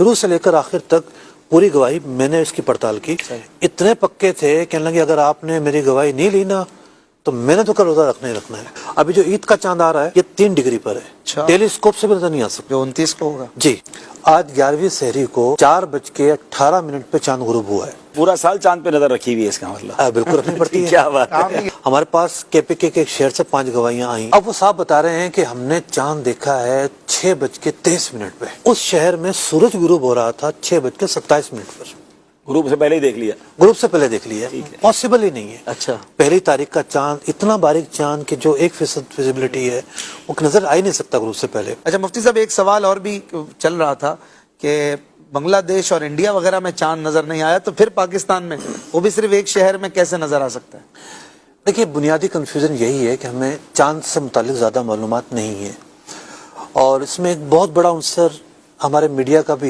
شروع سے لے کر آخر تک پوری گواہی میں نے اس کی پڑتال کی. اتنے پکے تھے کہنے لگے اگر آپ نے میری گواہی نہیں لی نا تو میں نے تو کل روزہ رکھنا ہی رکھنا ہے. ابھی جو عید کا چاند آ رہا ہے یہ 3 ڈگری پر ہے, ٹیلی اسکوپ سے بھی نظر نہیں آ سکتا. جو 29 کو ہوگا جی. آج 11ویں سحری کو 4:18 پہ چاند غروب ہوا ہے. پورا سال چاند پہ نظر رکھی ہوئی ہے اس کا مطلب. بالکل رکھنی پڑتی ہے. کیا بات ہے. ہمارے پاس KPK کے ایک شہر سے 5 گواہیاں آئیں. اب وہ صاحب بتا رہے ہیں کہ ہم نے چاند دیکھا ہے 6:23 پہ. اس شہر میں سورج غروب ہو رہا تھا 6:27 پر. گروپ سے پہلے ہی دیکھ لیا. گروپ سے پہلے دیکھ لیا. پاسبل ہی نہیں ہے. اچھا پہلی تاریخ کا چاند اتنا باریک چاند کہ جو 1% ویزیبلٹی ہے وہ نظر آ ہی نہیں سکتا گروپ سے پہلے. اچھا مفتی صاحب ایک سوال اور بھی چل رہا تھا کہ بنگلہ دیش اور انڈیا وغیرہ میں چاند نظر نہیں آیا تو پھر پاکستان میں وہ بھی صرف ایک شہر میں کیسے نظر آ سکتا ہے؟ دیکھیے بنیادی کنفیوژن یہی ہے کہ ہمیں چاند سے متعلق زیادہ معلومات نہیں ہے اور اس میں ایک بہت بڑا عنصر ہمارے میڈیا کا بھی